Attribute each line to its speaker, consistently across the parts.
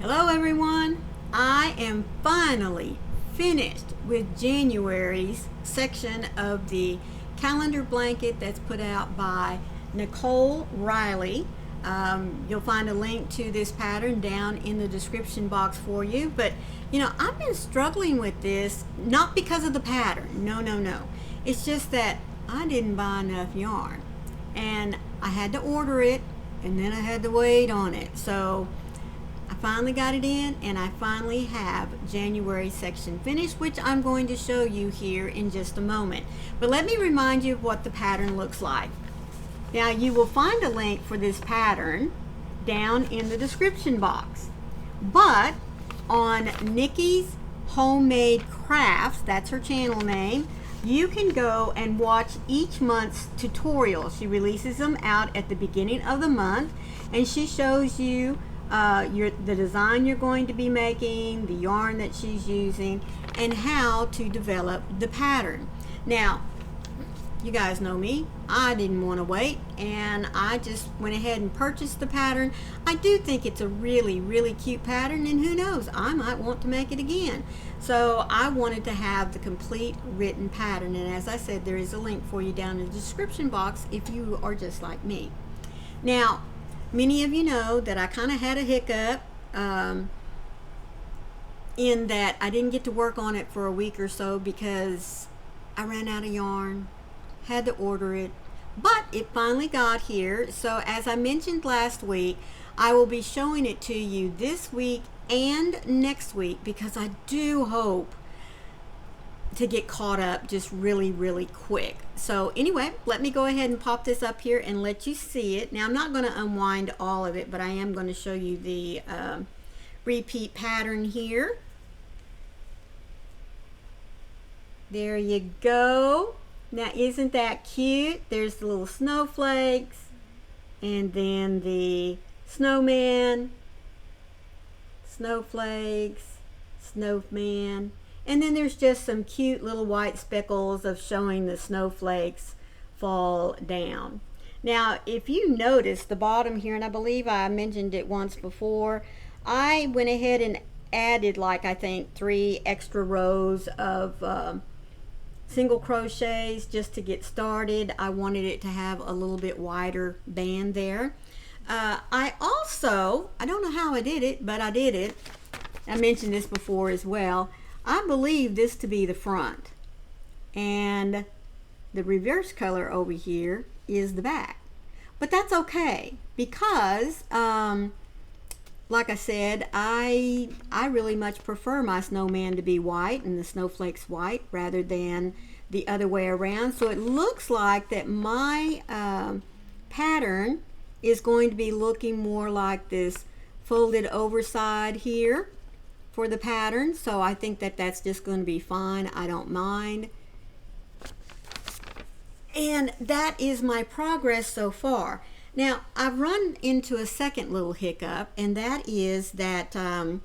Speaker 1: Hello everyone! I am finally finished with January's section of the calendar blanket that's put out by Nicole Riley. You'll find a link to this pattern down in the description box for you. But I've been struggling with this, not because of the pattern. No. It's just that I didn't buy enough yarn. And I had to order it, and then I had to wait on it. So I finally got it in, and I finally have January section finished, which I'm going to show you here in just a moment. But let me remind you of what the pattern looks like. Now, you will find a link for this pattern down in the description box. But on Nikki's Homemade Crafts, that's her channel name, you can go and watch each month's tutorial. She releases them out at the beginning of the month, and she shows you the design you're going to be making, the yarn that she's using, and how to develop the pattern. Now, you guys know me. I didn't want to wait, and I just went ahead and purchased the pattern. I do think it's a really cute pattern, and who knows, I might want to make it again. So I wanted to have the complete written pattern, and as I said, there is a link for you down in the description box if you are just like me. Now, many of you know that I kind of had a hiccup in that I didn't get to work on it for a week or so because I ran out of yarn, had to order it, but it finally got here. So as I mentioned last week, I will be showing it to you this week and next week because I do hope to get caught up just really quick. So anyway, let me go ahead and pop this up here and let you see it. Now, I'm not going to unwind all of it, but I am going to show you the repeat pattern here. There you go. Now, isn't that cute? There's the little snowflakes, and then the snowman, snowflakes, snowman. And then there's just some cute little white speckles of showing the snowflakes fall down. Now, if you notice the bottom here, and I believe I mentioned it once before, I went ahead and added I think 3 extra rows of single crochets just to get started. I wanted it to have a little bit wider band there. I don't know how I did it, but I did it. I mentioned this before as well. I believe this to be the front, and the reverse color over here is the back. But that's okay because like I said, I really much prefer my snowman to be white and the snowflakes white rather than the other way around. So it looks like that my pattern is going to be looking more like this folded over side here for the pattern. So I think that that's just going to be fine. I don't mind. And that is my progress so far. Now, I've run into a second little hiccup, and that is that I'm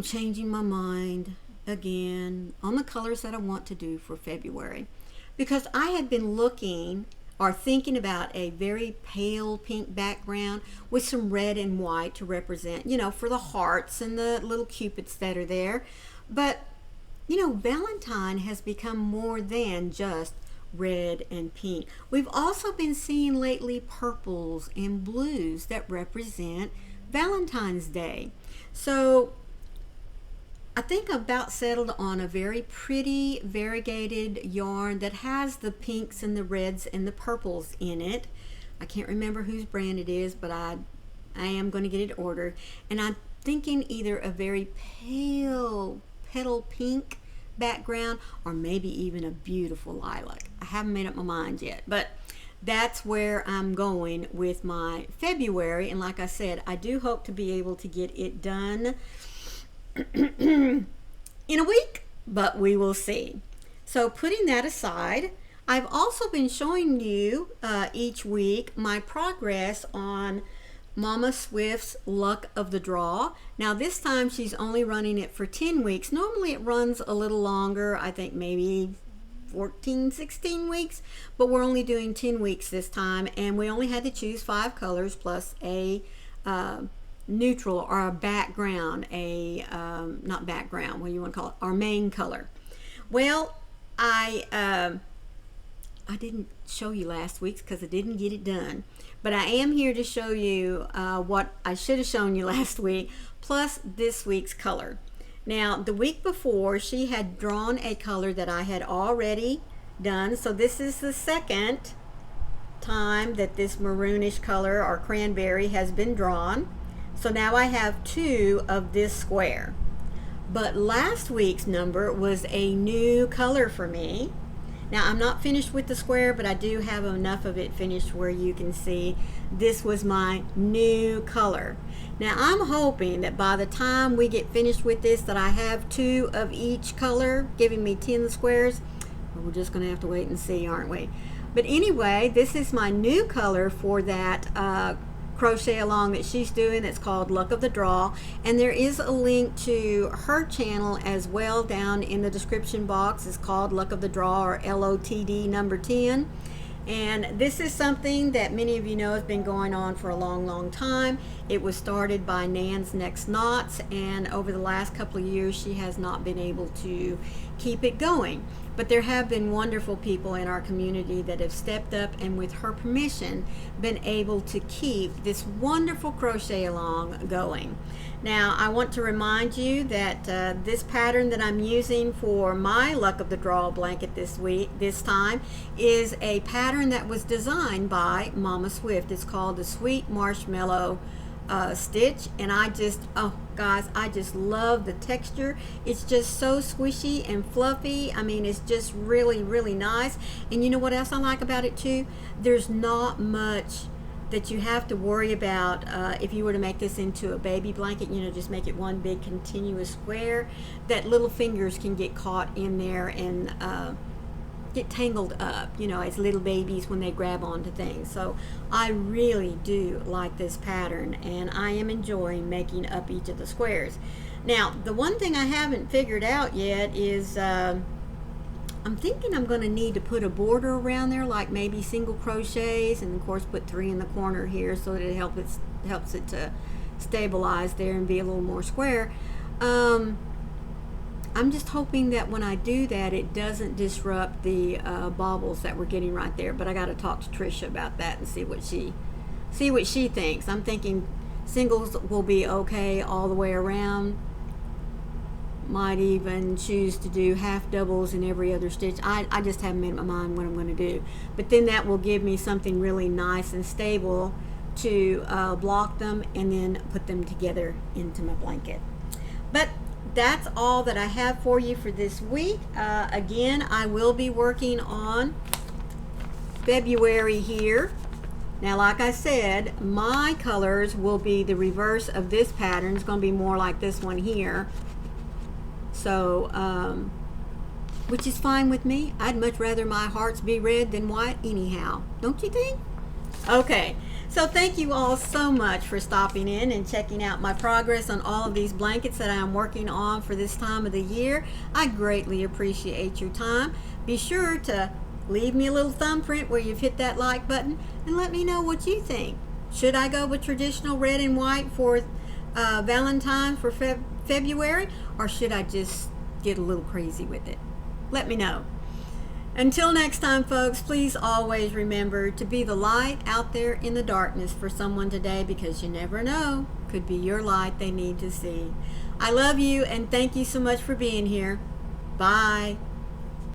Speaker 1: changing my mind again on the colors that I want to do for February, because I had been looking or thinking about a very pale pink background with some red and white to represent, for the hearts and the little cupids that are there. But, Valentine has become more than just red and pink. We've also been seeing lately purples and blues that represent Valentine's Day. So I think I've about settled on a very pretty variegated yarn that has the pinks and the reds and the purples in it. I can't remember whose brand it is, but I am going to get it ordered. And I'm thinking either a very pale petal pink background or maybe even a beautiful lilac. I haven't made up my mind yet, but that's where I'm going with my February. And like I said, I do hope to be able to get it done in a week, but we will see. So putting that aside, I've also been showing you each week my progress on Mama Swift's Luck of the Draw. Now this time she's only running it for 10 weeks. Normally it runs a little longer, I think maybe 14, 16 weeks, but we're only doing 10 weeks this time, and we only had to choose 5 colors plus a neutral or a background, not background, what do you want to call it, our main color. Well, I didn't show you last week's because I didn't get it done, but I am here to show you what I should have shown you last week, plus this week's color. Now, the week before, she had drawn a color that I had already done, so this is the second time that this maroonish color or cranberry has been drawn. So now I have 2 of this square. But last week's number was a new color for me. Now, I'm not finished with the square, but I do have enough of it finished where you can see this was my new color. Now, I'm hoping that by the time we get finished with this that I have 2 of each color, giving me 10 squares. We're just going to have to wait and see, aren't we? But anyway, this is my new color for that crochet along that she's doing. That's called Luck of the Draw, and there is a link to her channel as well down in the description box. It's called Luck of the Draw, or LOTD number 10. And this is something that many of you know has been going on for a long time. It was started by Nan's Next Knots, and over the last couple of years she has not been able to keep it going. But there have been wonderful people in our community that have stepped up and with her permission been able to keep this wonderful crochet along going. Now, I want to remind you that this pattern that I'm using for my Luck of the Draw blanket this time is a pattern that was designed by Mama Swift. It's called the Sweet Marshmallow stitch, and I just, oh guys, I just love the texture. It's just so squishy and fluffy. I mean, it's just really nice. And you know what else I like about it too? There's not much that you have to worry about if you were to make this into a baby blanket, you know, just make it one big continuous square, that little fingers can get caught in there and get tangled up, you know, as little babies when they grab onto things. So I really do like this pattern, and I am enjoying making up each of the squares. Now, the one thing I haven't figured out yet is I'm thinking I'm going to need to put a border around there, like maybe single crochets, and of course put 3 in the corner here so that it helps it to stabilize there and be a little more square. I'm just hoping that when I do that, it doesn't disrupt the baubles that we're getting right there. But I got to talk to Trisha about that and see what she thinks. I'm thinking singles will be okay all the way around. Might even choose to do half doubles in every other stitch. I just haven't made up my mind what I'm going to do. But then that will give me something really nice and stable to block them and then put them together into my blanket. But that's all that I have for you for this week. Again, I will be working on February here. Now, like I said, my colors will be the reverse of this pattern. It's going to be more like this one here. So, which is fine with me. I'd much rather my hearts be red than white anyhow. Don't you think? Okay. So thank you all so much for stopping in and checking out my progress on all of these blankets that I am working on for this time of the year. I greatly appreciate your time. Be sure to leave me a little thumbprint where you've hit that like button and let me know what you think. Should I go with traditional red and white for Valentine for February, or should I just get a little crazy with it? Let me know. Until next time, folks, please always remember to be the light out there in the darkness for someone today, because you never know, could be your light they need to see. I love you, and thank you so much for being here. Bye.